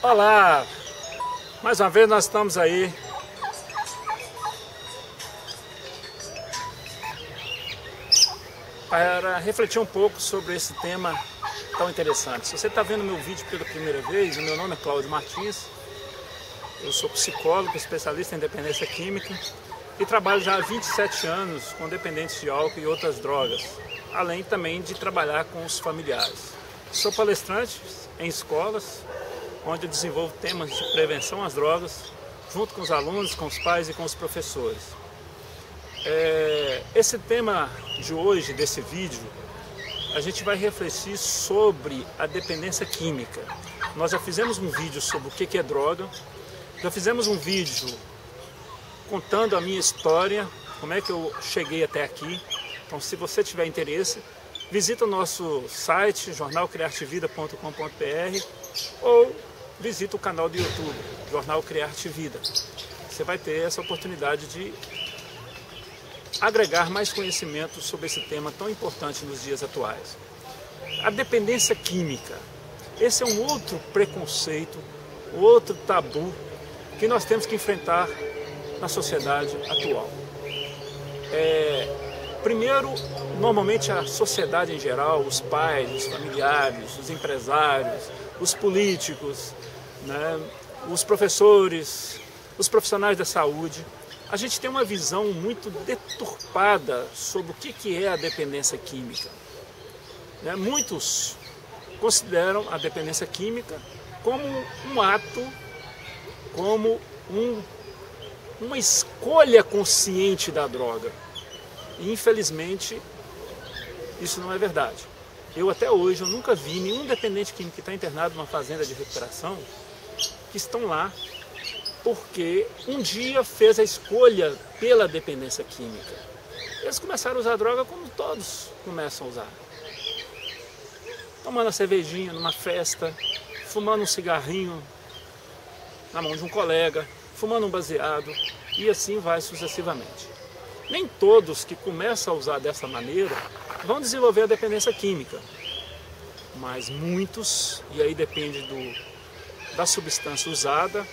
Olá! Mais uma vez nós estamos aí para refletir um pouco sobre esse tema tão interessante. Se você está vendo meu vídeo pela primeira vez, o meu nome é Cláudio Martins, eu sou psicólogo, especialista em dependência química e trabalho já há 27 anos com dependentes de álcool e outras drogas, além também de trabalhar com os familiares. Sou palestrante em escolas, onde eu desenvolvo temas de prevenção às drogas, junto com os alunos, com os pais e com os professores. Esse tema de hoje, desse vídeo, a gente vai refletir sobre a dependência química. Nós já fizemos um vídeo sobre o que é droga, já fizemos um vídeo contando a minha história, como é que eu cheguei até aqui. Então, se você tiver interesse, visita o nosso site, jornalcriartevida.com.br, ou visita o canal do YouTube, Jornal Criarte Vida. Você vai ter essa oportunidade de agregar mais conhecimento sobre esse tema tão importante nos dias atuais. A dependência química. Esse é um outro preconceito, outro tabu que nós temos que enfrentar na sociedade atual. Primeiro, normalmente a sociedade em geral, os pais, os familiares, os empresários, os políticos, né, os professores, os profissionais da saúde, a gente tem uma visão muito deturpada sobre o que é a dependência química. Né? Muitos consideram a dependência química como um ato, como uma escolha consciente da droga. E, infelizmente, isso não é verdade. Até hoje, eu nunca vi nenhum dependente químico que está internado numa fazenda de recuperação que estão lá porque um dia fez a escolha pela dependência química. Eles começaram a usar droga como todos começam a usar. Tomando uma cervejinha numa festa, fumando um cigarrinho na mão de um colega, fumando um baseado, e assim vai sucessivamente. Nem todos que começam a usar dessa maneira vão desenvolver a dependência química, mas muitos, e aí depende da substância usada,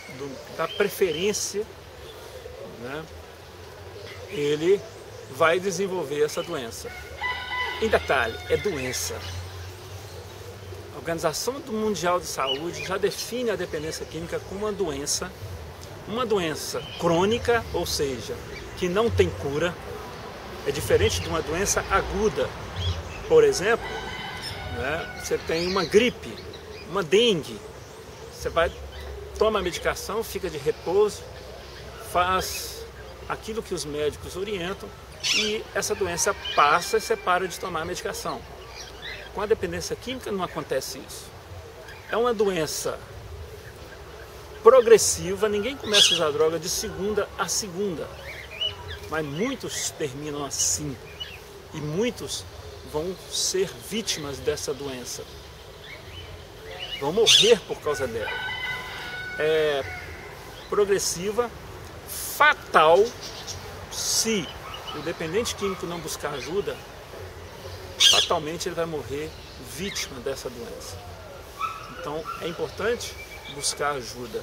da preferência, né, ele vai desenvolver essa doença. Em detalhe, é doença. A Organização Mundial de Saúde já define a dependência química como uma doença crônica, ou seja, que não tem cura. É diferente de uma doença aguda. Por exemplo, né, você tem uma gripe, uma dengue. Você toma a medicação, fica de repouso, faz aquilo que os médicos orientam e essa doença passa e você para de tomar a medicação. Com a dependência química não acontece isso. É uma doença progressiva, ninguém começa a usar droga de segunda a segunda, mas muitos terminam assim e muitos vão ser vítimas dessa doença. Vão morrer por causa dela. É progressiva, fatal, se o dependente químico não buscar ajuda, fatalmente ele vai morrer vítima dessa doença. Então é importante buscar ajuda.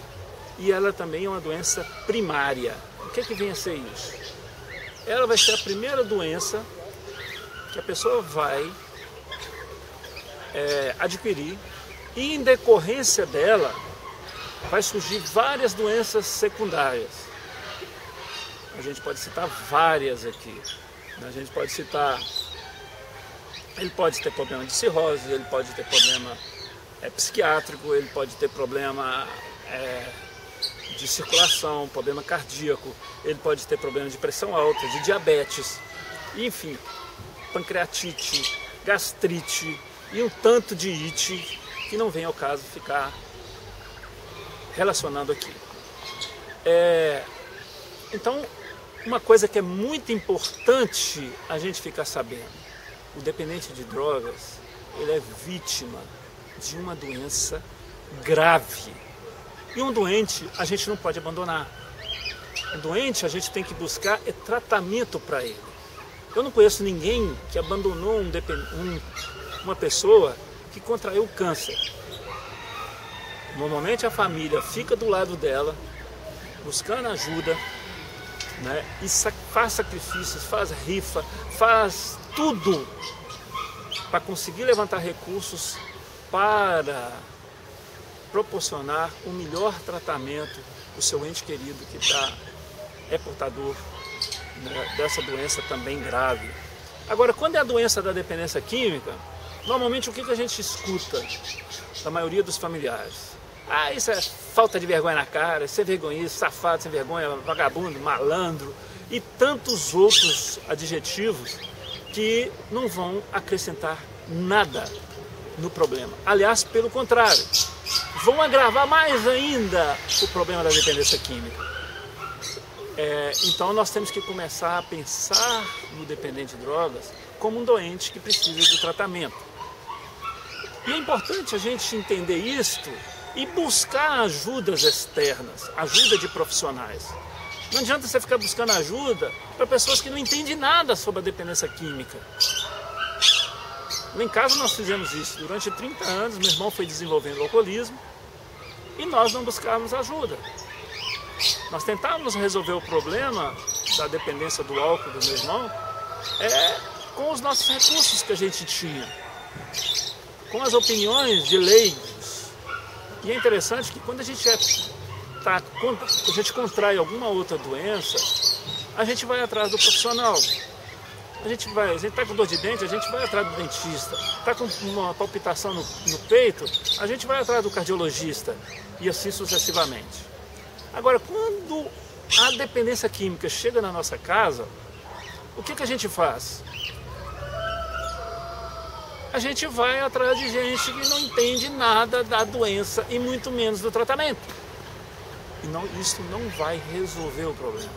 E ela também é uma doença primária. O que vem a ser isso? Ela vai ser a primeira doença que a pessoa vai adquirir, e em decorrência dela vai surgir várias doenças secundárias. A gente pode citar várias aqui. A gente pode citar, ele pode ter problema de cirrose, ele pode ter problema psiquiátrico, ele pode ter problema de circulação, problema cardíaco, ele pode ter problema de pressão alta, de diabetes, enfim, pancreatite, gastrite e um tanto de ite que não vem ao caso ficar relacionando aqui. Então, uma coisa que é muito importante a gente ficar sabendo: o dependente de drogas, ele é vítima de uma doença grave. E um doente a gente não pode abandonar. Um doente a gente tem que buscar tratamento para ele. Eu não conheço ninguém que abandonou uma pessoa que contraiu câncer. Normalmente a família fica do lado dela, buscando ajuda, né? E faz sacrifícios, faz rifa, faz tudo para conseguir levantar recursos para proporcionar o melhor tratamento para o seu ente querido que é portador, né, dessa doença também grave. Agora, quando é a doença da dependência química, normalmente o que a gente escuta da maioria dos familiares? Ah, isso é falta de vergonha na cara, isso é vergonhice, safado, sem vergonha, vagabundo, malandro e tantos outros adjetivos que não vão acrescentar nada no problema. Aliás, pelo contrário, vão agravar mais ainda o problema da dependência química. Então nós temos que começar a pensar no dependente de drogas como um doente que precisa de tratamento. E é importante a gente entender isto e buscar ajudas externas, ajuda de profissionais. Não adianta você ficar buscando ajuda para pessoas que não entendem nada sobre a dependência química. Lá em casa nós fizemos isso. Durante 30 anos, meu irmão foi desenvolvendo alcoolismo e nós não buscávamos ajuda. Nós tentávamos resolver o problema da dependência do álcool do meu irmão com os nossos recursos que a gente tinha, com as opiniões de leigos. E é interessante que quando a gente contrai alguma outra doença, a gente vai atrás do profissional. A gente está com dor de dente, a gente vai atrás do dentista. Está com uma palpitação no peito, a gente vai atrás do cardiologista. E assim sucessivamente. Agora, quando a dependência química chega na nossa casa, o que a gente faz? A gente vai atrás de gente que não entende nada da doença e muito menos do tratamento. E isso não vai resolver o problema.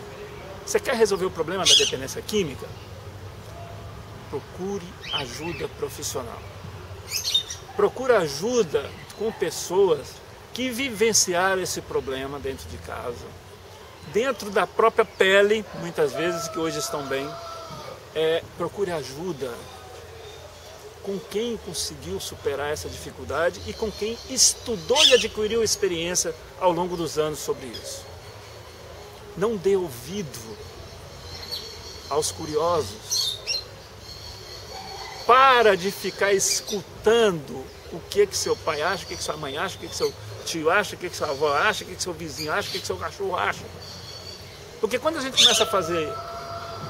Você quer resolver o problema da dependência química? Procure ajuda profissional. Procure ajuda com pessoas que vivenciaram esse problema dentro de casa, dentro da própria pele, muitas vezes, que hoje estão bem. Procure ajuda com quem conseguiu superar essa dificuldade e com quem estudou e adquiriu experiência ao longo dos anos sobre isso. Não dê ouvido aos curiosos. Para de ficar escutando o que seu pai acha, o que sua mãe acha, o que seu tio acha, o que sua avó acha, o que seu vizinho acha, o que seu cachorro acha. Porque quando a gente começa a fazer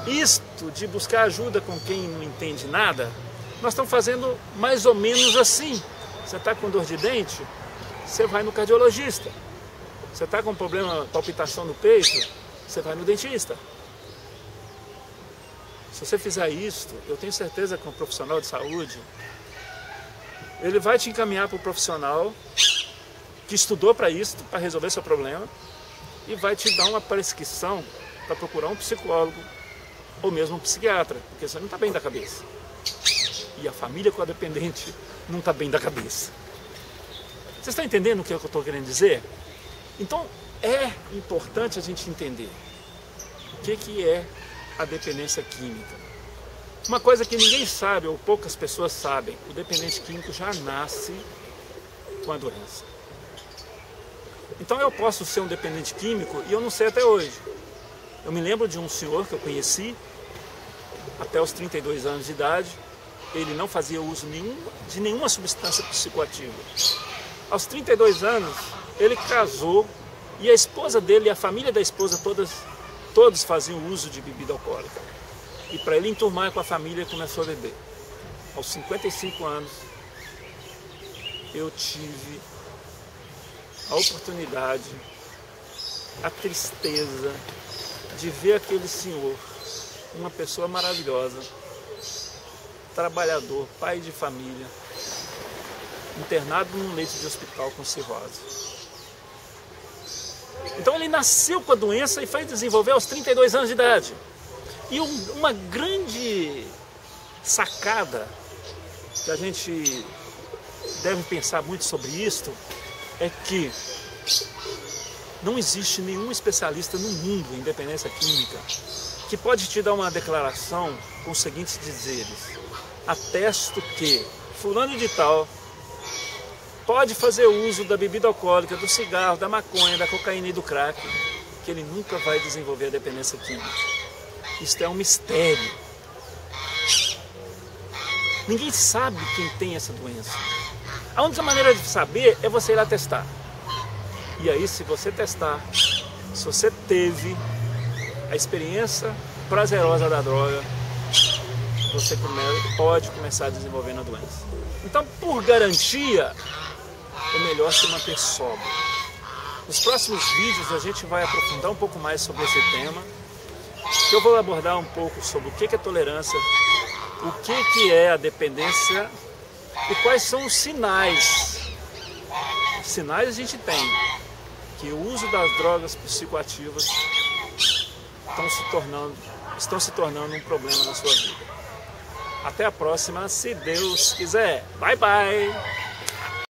isto de buscar ajuda com quem não entende nada, nós estamos fazendo mais ou menos assim. Você está com dor de dente, você vai no cardiologista. Você está com problema, palpitação no peito, você vai no dentista. Se você fizer isto, eu tenho certeza que um profissional de saúde, ele vai te encaminhar para o profissional que estudou para isso, para resolver seu problema, e vai te dar uma prescrição para procurar um psicólogo ou mesmo um psiquiatra, porque você não está bem da cabeça. E a família com a dependente não está bem da cabeça. Vocês estão entendendo o que eu estou querendo dizer? Então, é importante a gente entender o que é a dependência química. Uma coisa que ninguém sabe, ou poucas pessoas sabem, o dependente químico já nasce com a doença. Então eu posso ser um dependente químico e eu não sei até hoje. Eu me lembro de um senhor que eu conheci até os 32 anos de idade. Ele não fazia uso de nenhuma substância psicoativa. Aos 32 anos, ele casou e a esposa dele e a família da esposa todos faziam uso de bebida alcoólica. E para ele enturmar com a família, ele começou a beber. Aos 55 anos, eu tive a oportunidade, a tristeza de ver aquele senhor, uma pessoa maravilhosa, trabalhador, pai de família, internado num leito de hospital com cirrose. Então ele nasceu com a doença e foi desenvolver aos 32 anos de idade. E uma grande sacada que a gente deve pensar muito sobre isto é que não existe nenhum especialista no mundo em dependência química que pode te dar uma declaração com os seguintes dizeres: atesto que fulano de tal pode fazer uso da bebida alcoólica, do cigarro, da maconha, da cocaína e do crack, que ele nunca vai desenvolver a dependência química. Isto é um mistério. Ninguém sabe quem tem essa doença. A única maneira de saber é você ir lá testar. E aí, se você testar, se você teve a experiência prazerosa da droga, você pode começar desenvolvendo a doença. Então, por garantia, é melhor se manter sóbrio. Nos próximos vídeos a gente vai aprofundar um pouco mais sobre esse tema. Eu vou abordar um pouco sobre o que é tolerância, o que é a dependência e quais são os sinais. Sinais a gente tem que o uso das drogas psicoativas estão se tornando um problema na sua vida. Até a próxima, se Deus quiser. Bye, bye!